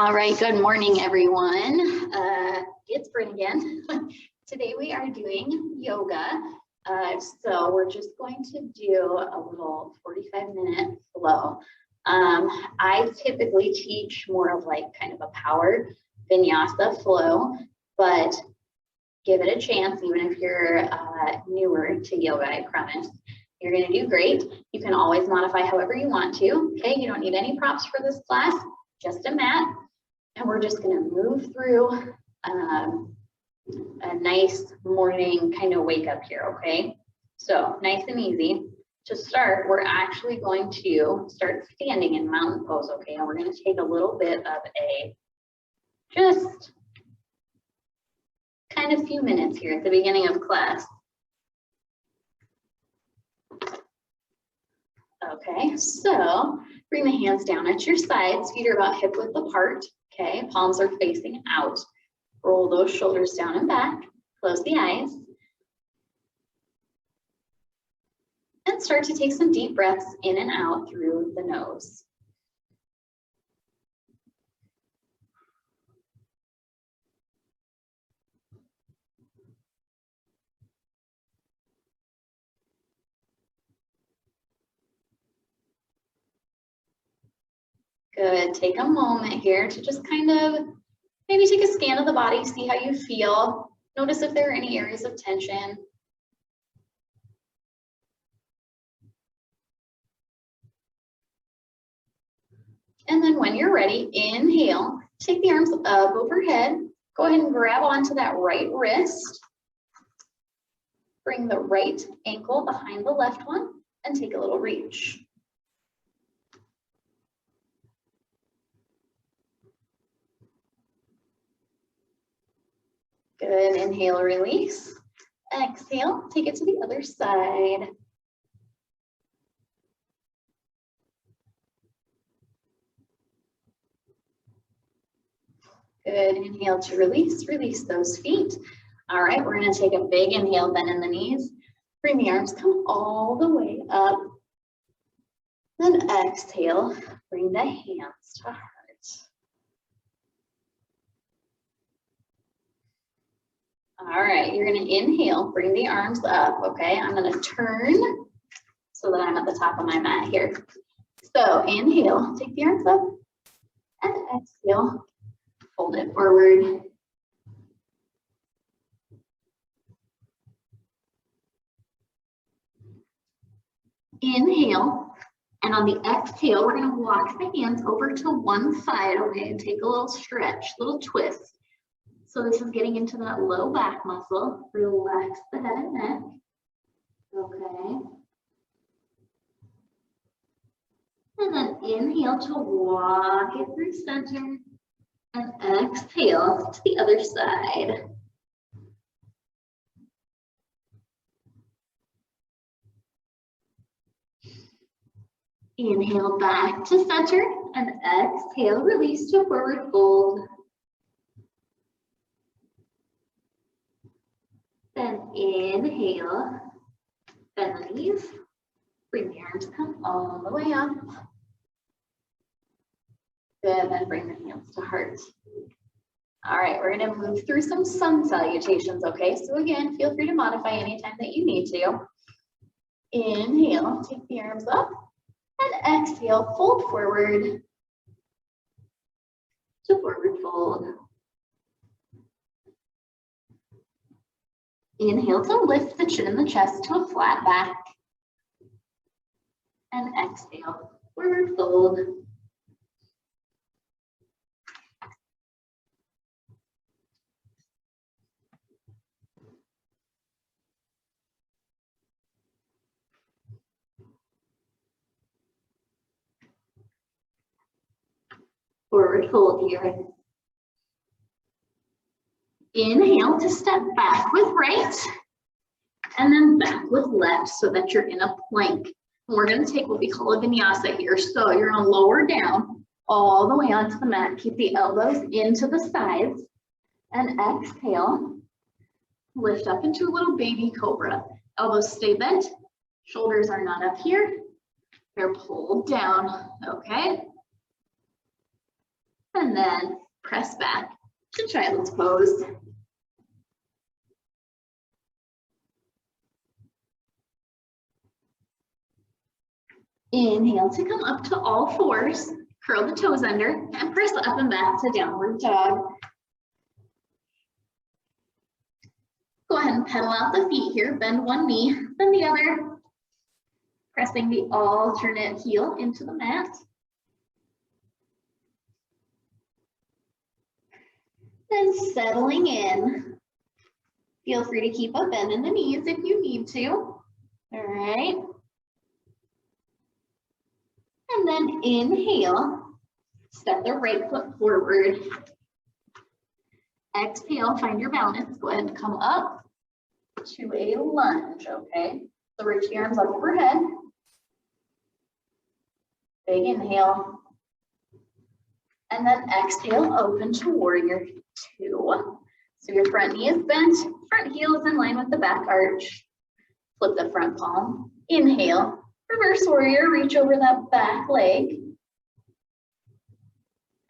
All right, good morning, everyone. It's Bryn again. Today we are doing yoga. So we're just going to do a little 45-minute flow. I typically teach more of like kind of a power Vinyasa flow, but give it a chance, even if you're newer to yoga, I promise. You're gonna do great. You can always modify however you want to, okay? You don't need any props for this class, just a mat. And we're just gonna move through a nice morning kind of wake up here, okay? So nice and easy. To start, we're actually going to start standing in mountain pose, okay? And we're gonna take a little bit of a just kind of few minutes here at the beginning of class. Okay, so bring the hands down at your sides, feet are about hip width apart, okay? Palms are facing out. Roll those shoulders down and back, close the eyes. And start to take some deep breaths in and out through the nose. Good, take a moment here to just kind of maybe take a scan of the body, see how you feel. Notice if there are any areas of tension. And then when you're ready, inhale, take the arms up overhead. Go ahead and grab onto that right wrist. Bring the right ankle behind the left one and take a little reach. Good, inhale, release. Exhale, take it to the other side. Good, inhale to release, release those feet. All right, we're gonna take a big inhale, bend in the knees. Bring the arms, come all the way up. Then exhale, bring the hands to heart. All right, you're gonna inhale, bring the arms up, okay? I'm gonna turn so that I'm at the top of my mat here. So inhale, take the arms up, and exhale, fold it forward. Inhale, and on the exhale, we're gonna walk the hands over to one side, okay? And take a little stretch, little twist. So this is getting into that low back muscle. Relax the head and neck. Okay. And then inhale to walk it through center. And exhale to the other side. Inhale back to center. And exhale, release to forward fold. Then inhale, bend the knees, bring the arms come all the way up. Good, then bring the hands to heart. All right, we're gonna move through some sun salutations, okay? So again, feel free to modify anytime that you need to. Inhale, take the arms up, and exhale, fold forward to forward fold. Inhale to lift the chin and the chest to a flat back. And exhale, forward fold. Forward fold here. Inhale to step back with right, and then back with left so that you're in a plank. And we're gonna take what we call a vinyasa here. So you're gonna lower down all the way onto the mat. Keep the elbows into the sides, and exhale. Lift up into a little baby cobra. Elbows stay bent, shoulders are not up here. They're pulled down, okay? and then press back to child's pose. Inhale to come up to all fours, curl the toes under, and press up and back to downward dog. Go ahead and pedal out the feet here, bend one knee, then the other, pressing the alternate heel into the mat. Then settling in. Feel free to keep a bend in the knees if you need to. All right. And then inhale, step the right foot forward. Exhale, find your balance. Go ahead and come up to a lunge, okay? So reach the arms up overhead. Big inhale. And then exhale, open to warrior two. So your front knee is bent, front heel is in line with the back arch. Flip the front palm. Inhale. Reverse warrior, reach over that back leg.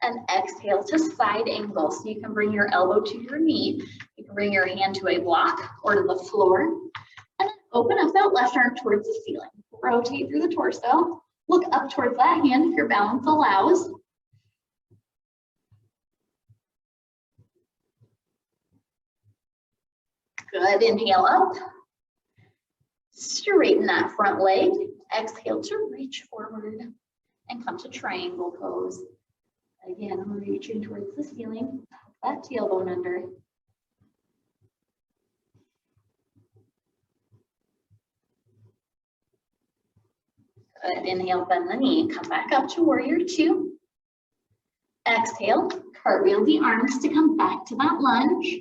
And exhale to side angle. So you can bring your elbow to your knee. You can bring your hand to a block or to the floor. And then open up that left arm towards the ceiling. Rotate through the torso. Look up towards that hand if your balance allows. Good, inhale up. Straighten that front leg. Exhale to reach forward and come to triangle pose. Again, I'm reaching towards the ceiling, tuck that tailbone under. Good, inhale, bend the knee, come back up to warrior two. Exhale, cartwheel the arms to come back to that lunge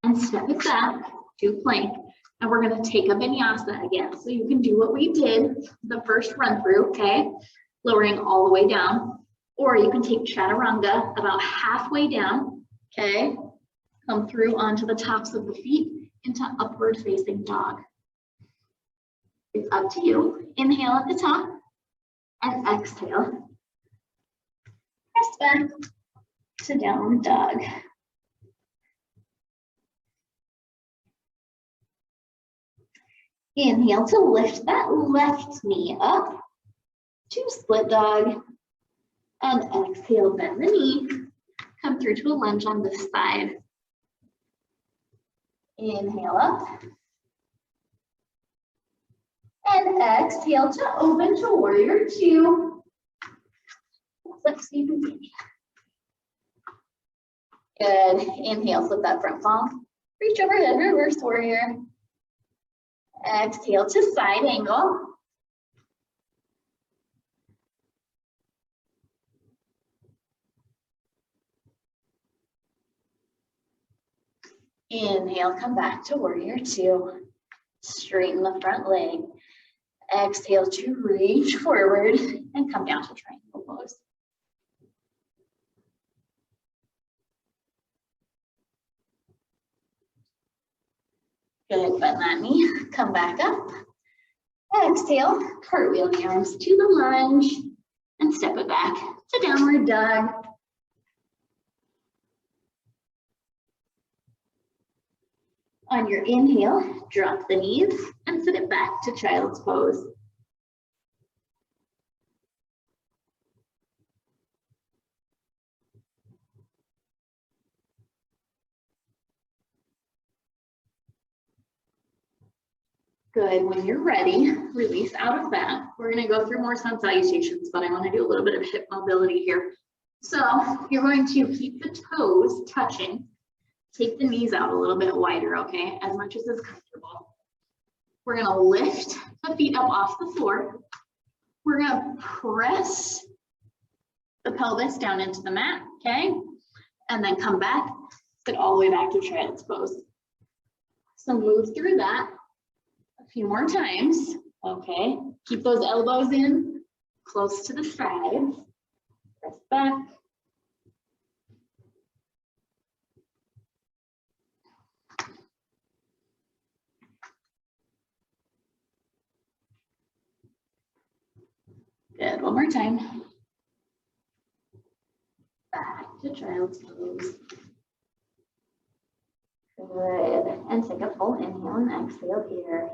and step it back to plank. And we're going to take a vinyasa again. So you can do what we did the first run through, okay? Lowering all the way down. Or you can take chaturanga about halfway down, okay? Come through onto the tops of the feet into upward facing dog. It's up to you. Inhale at the top and exhale. Press back to downward dog. Inhale to lift that left knee up to split dog. And exhale, bend the knee. Come through to a lunge on this side. Inhale up. And exhale to open to warrior two. Let's see if we can. Good. Inhale, flip that front palm. Reach overhead, reverse warrior. Exhale to side angle. Inhale, come back to warrior two. Straighten the front leg. Exhale to reach forward and come down to triangle pose. Good, bend that knee, come back up. Exhale, cartwheel the arms to the lunge and step it back to downward dog. On your inhale, drop the knees and sit it back to child's pose. Good, when you're ready, release out of that. We're gonna go through more sun salutations, but I wanna do a little bit of hip mobility here. So you're going to keep the toes touching. Take the knees out a little bit wider, okay? As much as is comfortable. We're gonna lift the feet up off the floor. We're gonna press the pelvis down into the mat, okay? And then come back, sit all the way back to child's pose. So move through that a few more times, okay? Keep those elbows in, close to the sides. Press back. Good, one more time. Back to child's pose. Good. And take a full inhale and exhale here.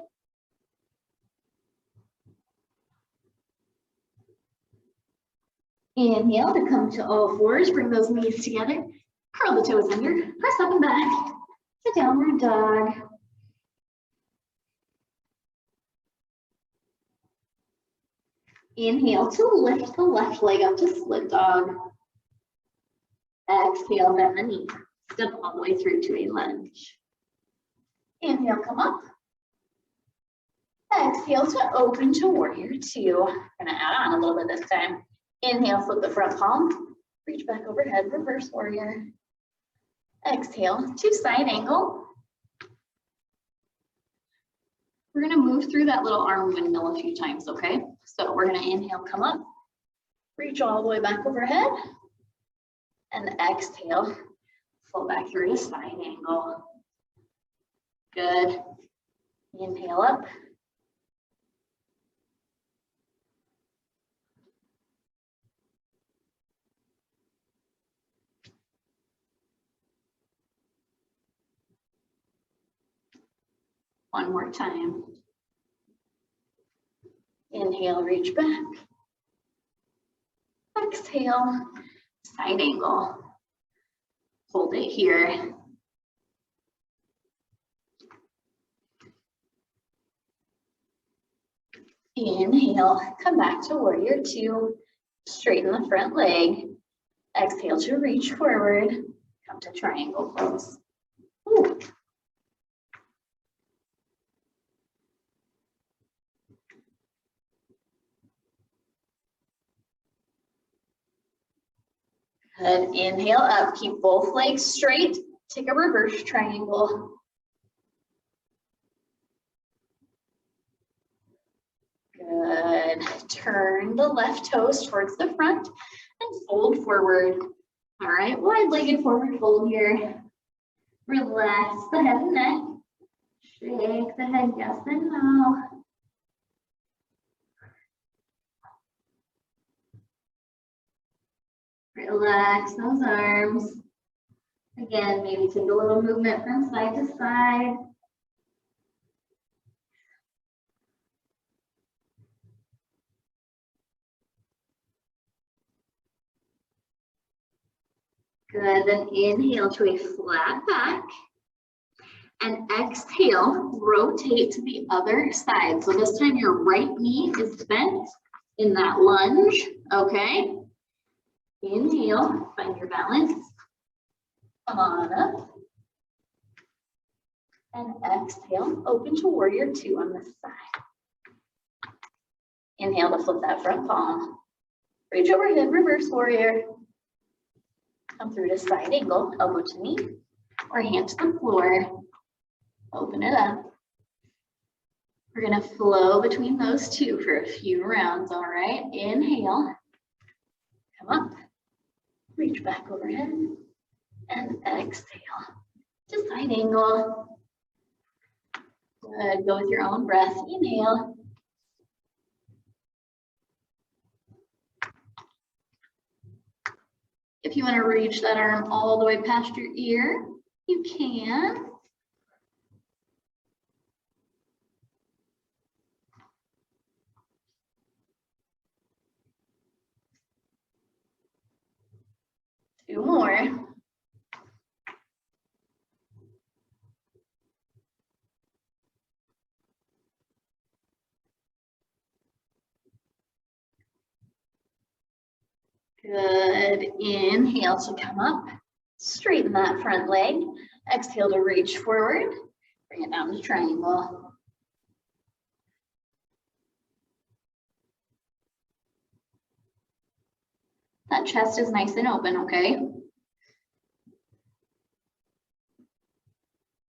Inhale to come to all fours. Bring those knees together. Curl the toes under. Press up and back to downward dog. Inhale to lift the left leg up to split dog. Exhale, bend the knee. Step all the way through to a lunge. Inhale, come up. Exhale to open to warrior two. I'm gonna add on a little bit this time. Inhale, flip the front palm. Reach back overhead, reverse warrior. Exhale to side angle. We're gonna move through that little arm windmill a few times, okay? So we're gonna inhale, come up. Reach all the way back overhead. And exhale, flow back through to side angle. Good. Inhale up. One more time. Inhale, reach back. Exhale, side angle. Hold it here. Inhale, come back to warrior two. Straighten the front leg. Exhale to reach forward. Come to triangle pose. Ooh. Good. Inhale up. Keep both legs straight. Take a reverse triangle. Good. Turn the left toes towards the front and fold forward. All right, wide-legged forward fold here. Relax the head and neck. Shake the head, yes and no. Relax those arms. Again, maybe take a little movement from side to side. Good, then inhale to a flat back. And exhale, rotate to the other side. So this time your right knee is bent in that lunge, okay? Inhale, find your balance. Come on up. And exhale, open to warrior two on this side. Inhale to flip that front palm. Reach overhead, reverse warrior. Come through to side angle, elbow to knee, or hand to the floor. Open it up. We're gonna flow between those two for a few rounds, all right? Inhale, come up, reach back overhead, and exhale to side angle. Good, go with your own breath. Inhale. If you want to reach that arm all the way past your ear, you can. Two more. Good. Inhale to come up. Straighten that front leg. Exhale to reach forward. Bring it down to triangle. That chest is nice and open, okay?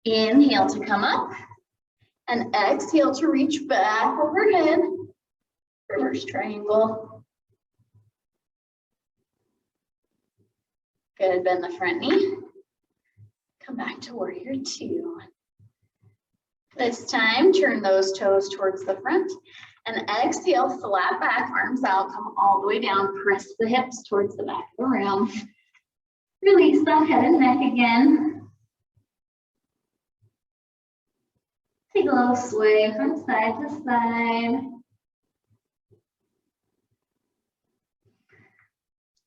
Inhale to come up. And exhale to reach back overhead. Reverse triangle. Good, bend the front knee. Come back to warrior two. This time, turn those toes towards the front and exhale, flat back, arms out, come all the way down, press the hips towards the back of the room. Release that head and neck again. Take a little sway from side to side.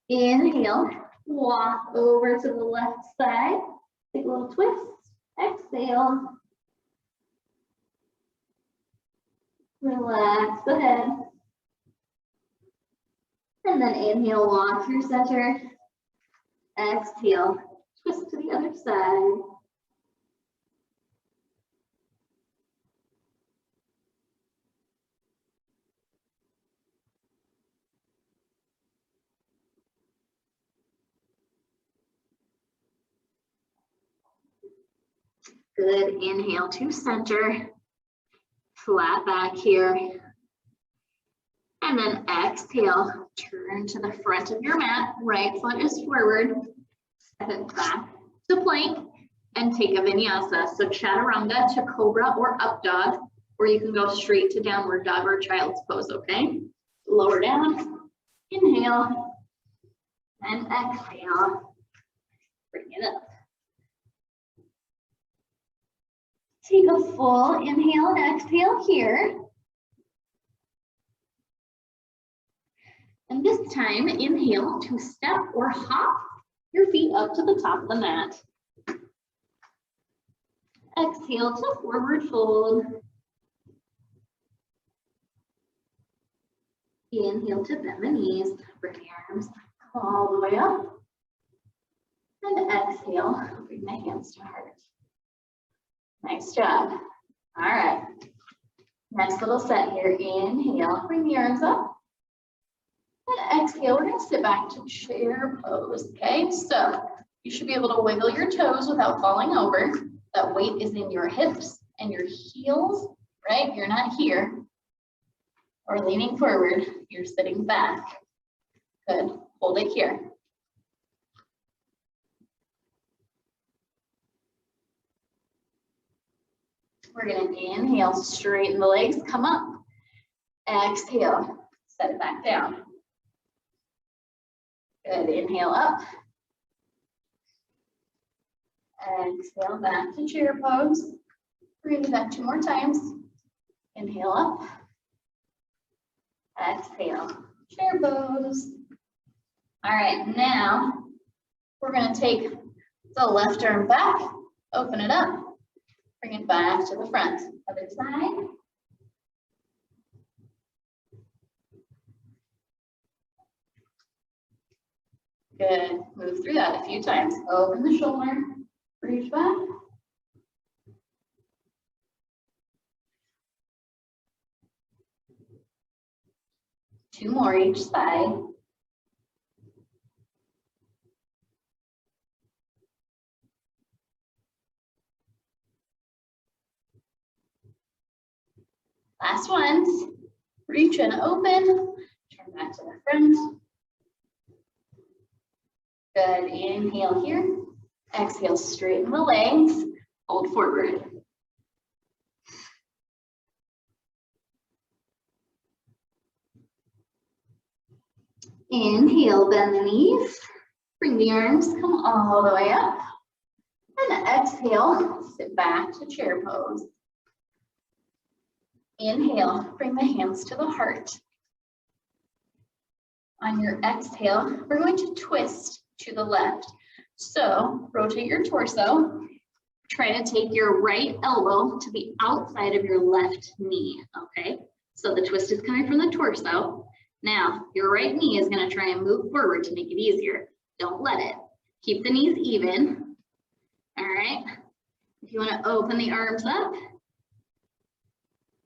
Inhale, walk over to the left side. Take a little twist. Exhale. Relax the head. And then inhale, walk through center. Exhale, twist to the other side. Good, inhale to center, flat back here. And then exhale, turn to the front of your mat, right foot is forward, step it back to plank, and take a vinyasa. So chaturanga to cobra or up dog, or you can go straight to downward dog or child's pose, okay? Lower down, inhale, and exhale, bring it up. Take a full inhale and exhale here. And this time, inhale to step or hop your feet up to the top of the mat. Exhale to forward fold. Inhale to bend the knees, bring your arms all the way up. And exhale, bring the hands to heart. Nice job. All right. Next little set here. Inhale, bring the arms up. And exhale, we're going to sit back to chair pose. Okay, so you should be able to wiggle your toes without falling over. That weight is in your hips and your heels, right? You're not here or leaning forward. You're sitting back. Good. Hold it here. We're going to inhale, straighten the legs, come up. Exhale, set it back down. Good, inhale up. Exhale, back to chair pose. We're going to do that 2 more times. Inhale up. Exhale, chair pose. All right, now we're going to take the left arm back, open it up. Bring it back to the front. Other side. Good. Move through that a few times. Open the shoulder. Reach back. Two more each side. Last ones. Reach and open. Turn back to the front. Good. Inhale here. Exhale, straighten the legs. Hold forward. Inhale, bend the knees. Bring the arms, come all the way up. And exhale, sit back to chair pose. Inhale, bring the hands to the heart. On your exhale, we're going to twist to the left. So rotate your torso. Try to take your right elbow to the outside of your left knee, okay? So the twist is coming from the torso. Now, your right knee is going to try and move forward to make it easier. Don't let it. Keep the knees even. All right. If you want to open the arms up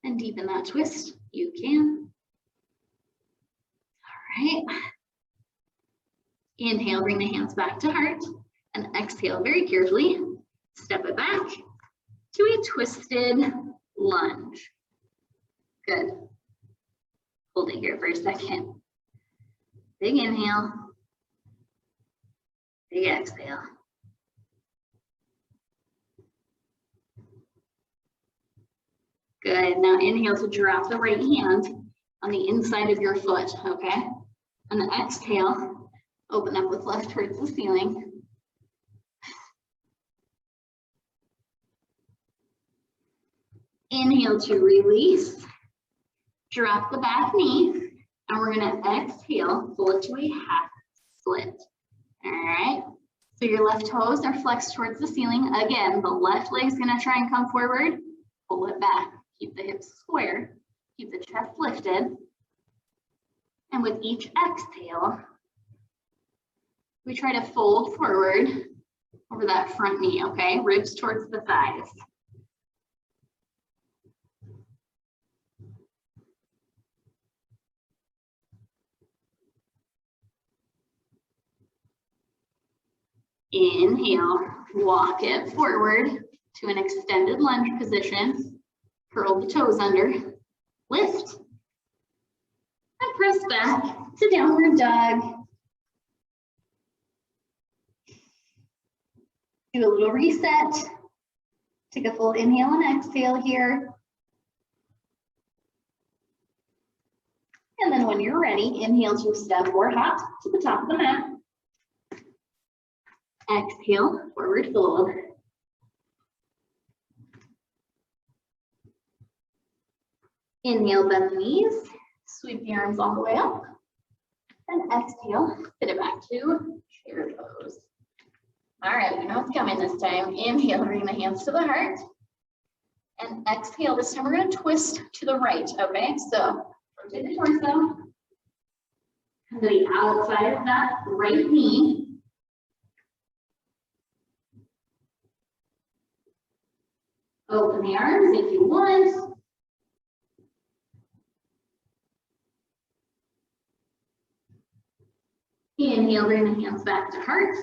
and deepen that twist, you can. All right. Inhale, bring the hands back to heart, and exhale very carefully. Step it back to a twisted lunge. Good. Hold it here for a second. Big inhale. Big exhale. Good. Now inhale to drop the right hand on the inside of your foot, okay? And then exhale, open up with left towards the ceiling. Inhale to release. Drop the back knee. And we're going to exhale, pull it to a half split. All right. So your left toes are flexed towards the ceiling. Again, the left leg is going to try and come forward. Pull it back. Keep the hips square. Keep the chest lifted. And with each exhale, we try to fold forward over that front knee, okay? Ribs towards the thighs. Inhale, walk it forward to an extended lunge position. Curl the toes under, lift, and press back to downward dog. Do a little reset. Take a full inhale and exhale here. And then when you're ready, inhale to step or hop to the top of the mat. Exhale, forward fold. Inhale, bend the knees, sweep the arms all the way up. And exhale, fit it back to chair pose. All right, we know what's coming this time. Inhale, bring the hands to the heart. And exhale, this time we're going to twist to the right, okay? So rotate the torso. Come to the outside of that right knee. Open the arms if you want. Inhale, bring the hands back to heart.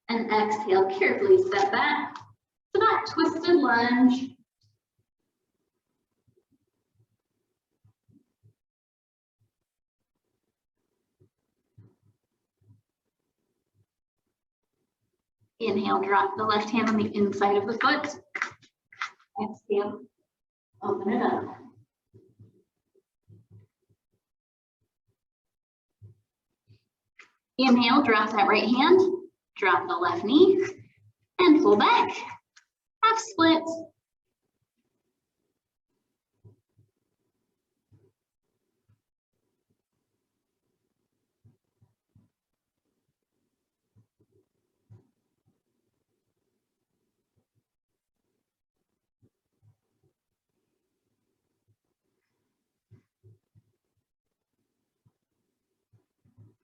And exhale, carefully step back to that twisted lunge. Inhale, drop the left hand on the inside of the foot. Exhale, open it up. Inhale, drop that right hand, drop the left knee, and pull back, half split.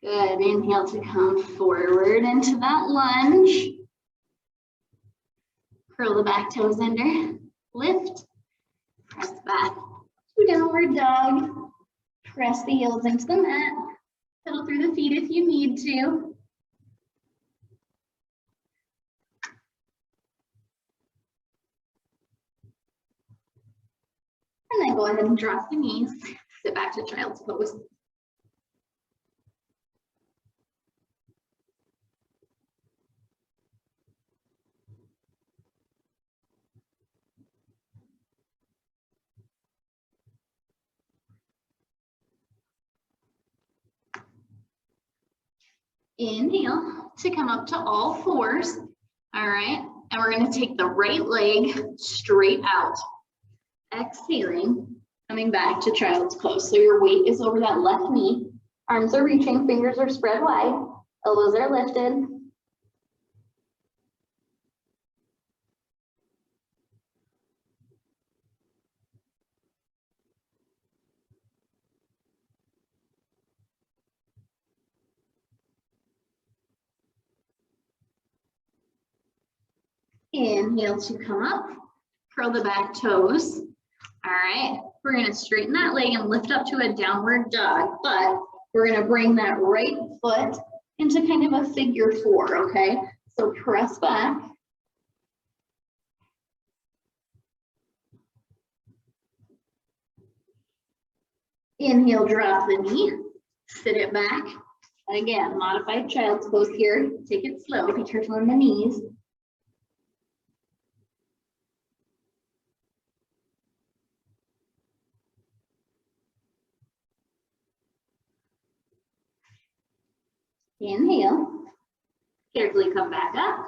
Good, inhale to come forward into that lunge. Curl the back toes under, lift, press back to downward dog. Press the heels into the mat, pedal through the feet if you need to. And then go ahead and drop the knees, sit back to child's pose. Inhale to come up to all fours. All right, and we're going to take the right leg straight out. Exhaling, coming back to child's pose. So your weight is over that left knee. Arms are reaching, fingers are spread wide, elbows are lifted. Inhale to come up, curl the back toes. All right, we're going to straighten that leg and lift up to a downward dog, but we're going to bring that right foot into kind of a figure four, okay? So press back. Inhale, drop the knee, sit it back. Again, modified child's pose here. Take it slow, be careful on the knees. Inhale, carefully come back up.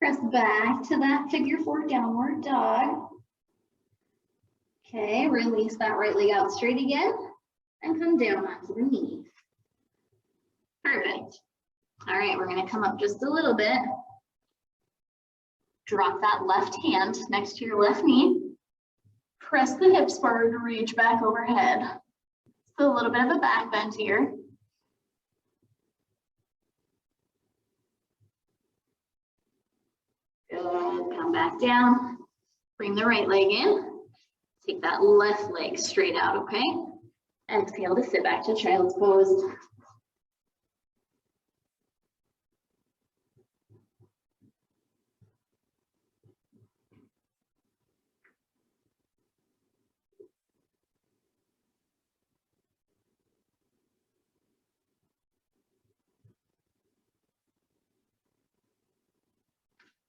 Press back to that figure 4 downward dog. Okay, release that right leg out straight again and come down onto the knees. Perfect. All right, we're gonna come up just a little bit. Drop that left hand next to your left knee. Press the hips forward to reach back overhead. So a little bit of a back bend here. Good, come back down. Bring the right leg in. Take that left leg straight out, okay? Exhale to sit back to child's pose.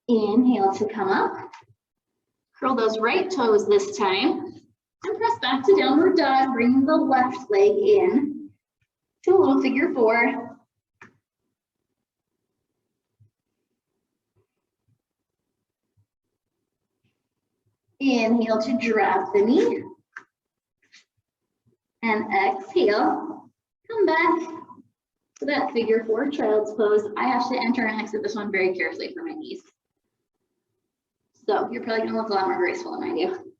Inhale to come up. Curl those right toes this time. And press back to downward dog. Bring the left leg in to a little figure 4. Inhale to drop the knee. And exhale. Come back to that figure 4 child's pose. I have to enter and exit this one very carefully for my knees. So you're probably gonna look a lot more graceful than I do.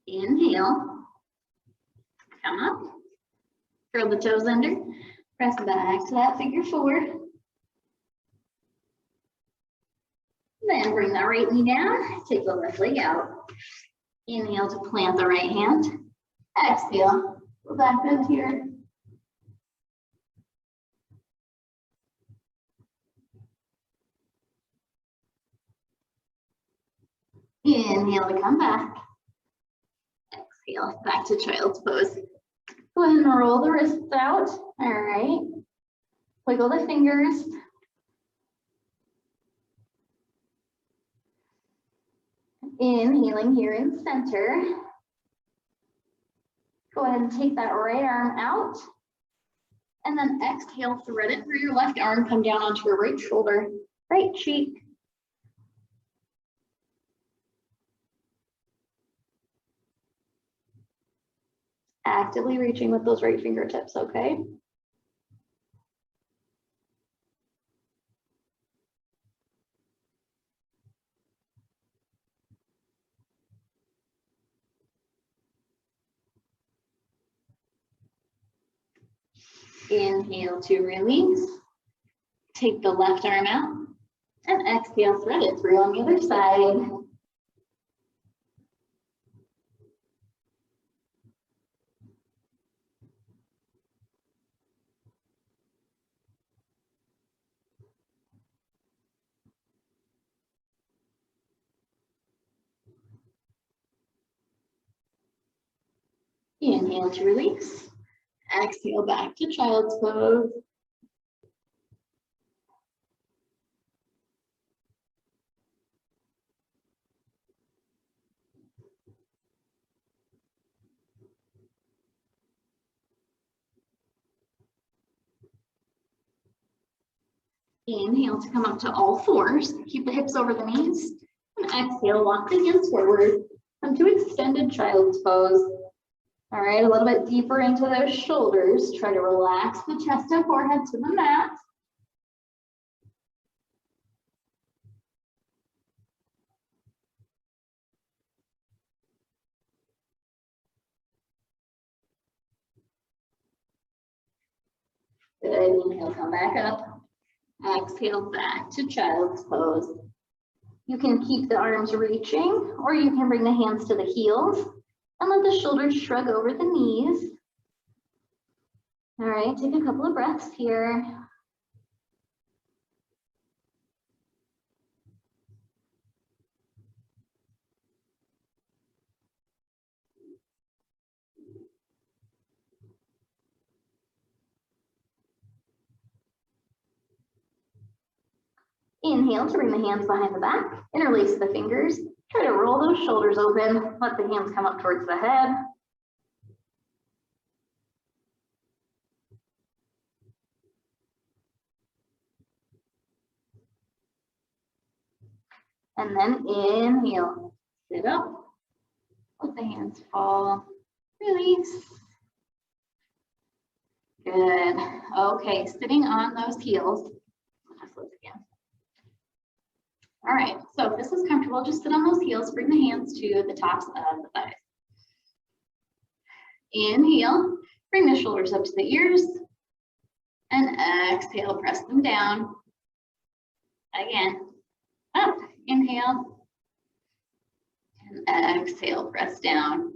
Inhale, come up, curl the toes under, press back to that figure 4. Then bring that right knee down, take the left leg out. Inhale to plant the right hand. Exhale, go back bend here. Inhale to come back. Exhale, back to child's pose. Go ahead and roll the wrists out. All right. Wiggle the fingers. Inhaling here in center. Go ahead and take that right arm out. And then exhale, thread it through your left arm, come down onto your right shoulder, right cheek. Actively reaching with those right fingertips, okay? Inhale to release. Take the left arm out and exhale, thread it through on the other side. Inhale to release. Exhale back to child's pose. Inhale to come up to all fours. Keep the hips over the knees. And exhale, walk the hands forward. Come to extended child's pose. All right, a little bit deeper into those shoulders. Try to relax the chest and forehead to the mat. Good, inhale, come back up. Exhale, back to child's pose. You can keep the arms reaching, or you can bring the hands to the heels and let the shoulders shrug over the knees. All right, take a couple of breaths here. Inhale to bring the hands behind the back, interlace the fingers, Try to roll those shoulders open. Let the hands come up towards the head. And then inhale, sit up, let the hands fall, release. Good. Okay, sitting on those heels. Again. All right, so if this is comfortable, just sit on those heels, bring the hands to the tops of the thighs. Inhale, bring the shoulders up to the ears, and exhale, press them down. Again, up, inhale, and exhale, press down.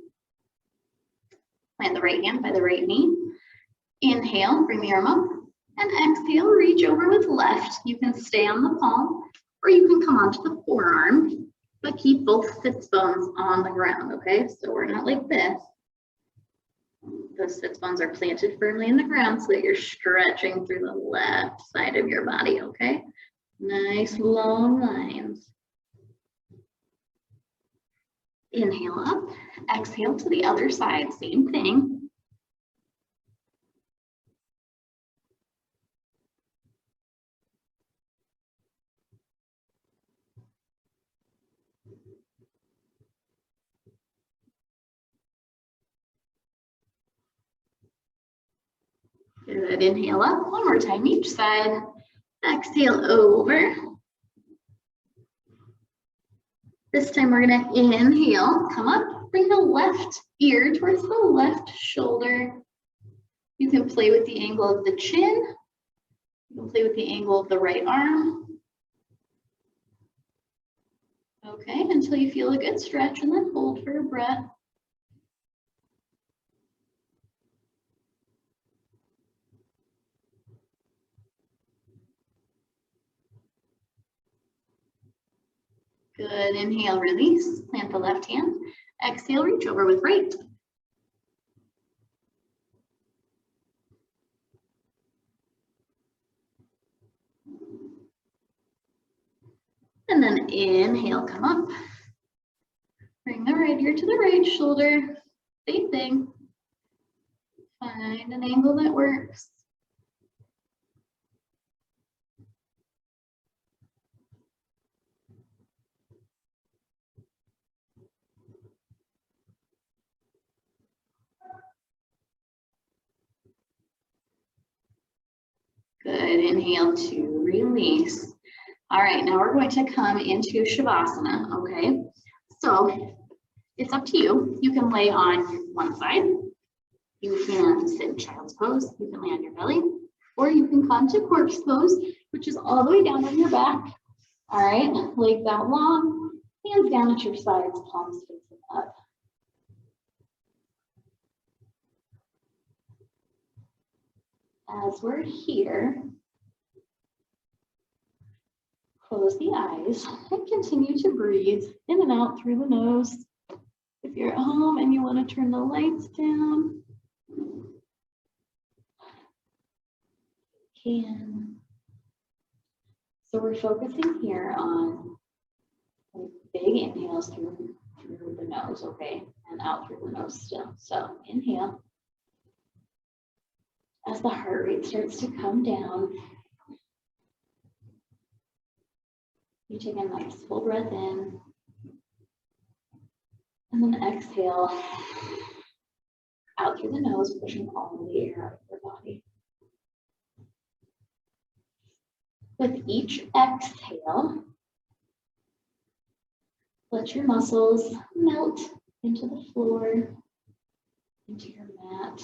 Plant the right hand by the right knee. Inhale, bring the arm up, and exhale, reach over with left. You can stay on the palm, or you can come onto the forearm, but keep both sits bones on the ground, okay? So we're not like this. Those sits bones are planted firmly in the ground so that you're stretching through the left side of your body, okay? Nice long lines. Inhale up, exhale to the other side, same thing. Good, inhale up, one more time each side. Exhale over. This time we're gonna inhale, come up, bring the left ear towards the left shoulder. You can play with the angle of the chin. You can play with the angle of the right arm. Okay, until you feel a good stretch, and then hold for a breath. Good, inhale, release, plant the left hand. Exhale, reach over with right. And then inhale, come up. Bring the right ear to the right shoulder. Same thing. Find an angle that works. Good, inhale to release. All right, now we're going to come into Shavasana, okay? So it's up to you. You can lay on one side. You can sit in child's pose. You can lay on your belly, or you can come to corpse pose, which is all the way down on your back. All right, legs out long, hands down at your sides, palms facing up. As we're here, close the eyes and continue to breathe in and out through the nose. If you're at home and you want to turn the lights down, you can. So we're focusing here on big inhales through the nose, okay? And out through the nose still. So inhale. As the heart rate starts to come down, you take a nice full breath in, and then exhale out through the nose, pushing all the air out of your body. With each exhale, let your muscles melt into the floor, into your mat.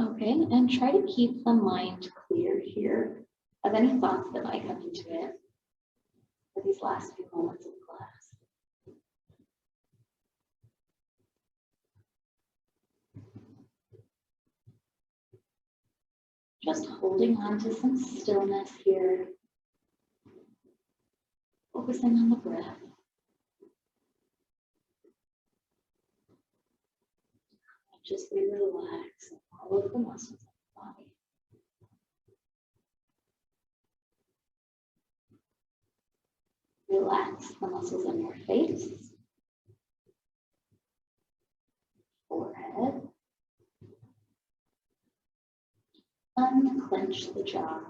Okay, and try to keep the mind clear here of any thoughts that might come into it for these last few moments of class. Just holding on to some stillness here, focusing on the breath. Just relax all of the muscles of the body. Relax the muscles in your face, forehead. Unclench the jaw.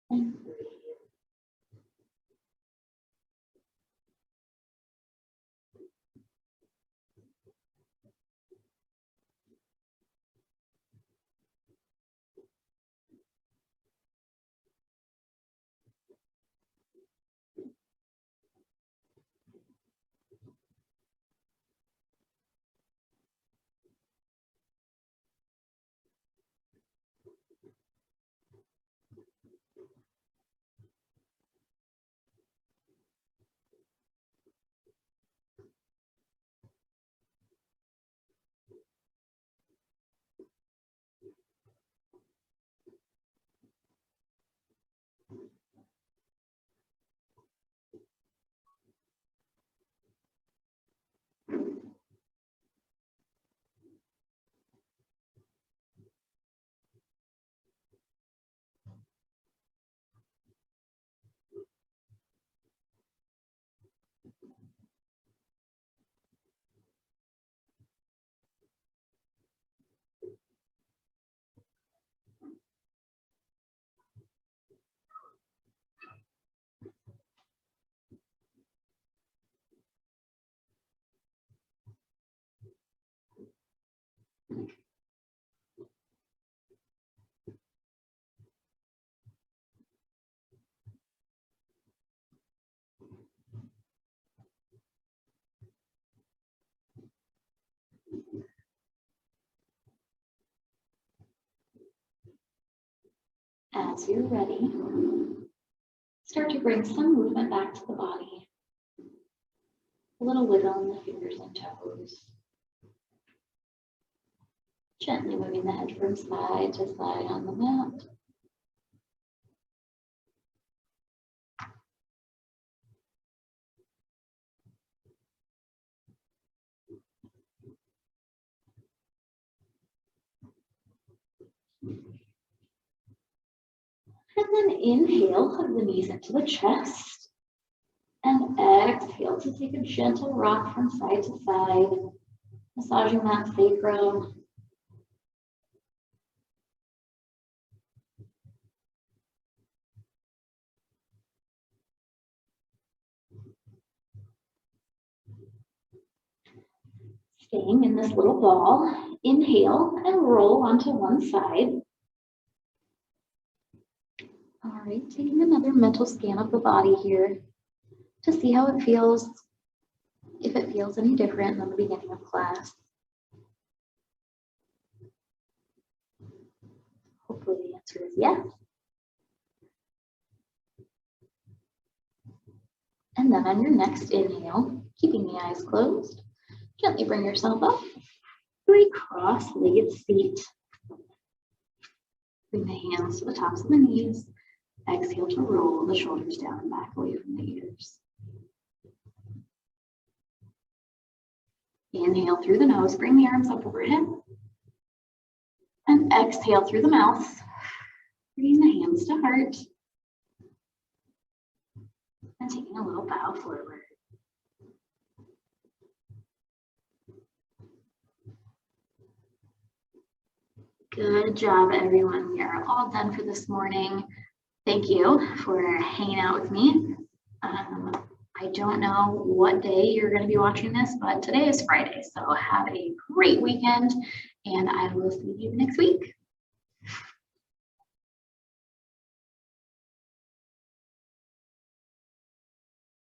And breathe. As you're ready, start to bring some movement back to the body. A little wiggle in the fingers and toes. Gently moving the head from side to side on the mat. And then inhale, hug the knees into the chest. And exhale to take a gentle rock from side to side, massaging that sacrum. Staying in this little ball, inhale and roll onto one side. All right, taking another mental scan of the body here to see how it feels, if it feels any different than the beginning of class. Hopefully the answer is yes. And then on your next inhale, keeping the eyes closed, gently bring yourself up to a cross-legged seat. Bring the hands to the tops of the knees. Exhale to roll the shoulders down and back away from the ears. Inhale through the nose, bring the arms up overhead. And exhale through the mouth, bringing the hands to heart. And taking a little bow forward. Good job, everyone. We are all done for this morning. Thank you for hanging out with me. I don't know what day you're going to be watching this, but today is Friday, so have a great weekend, and I will see you next week.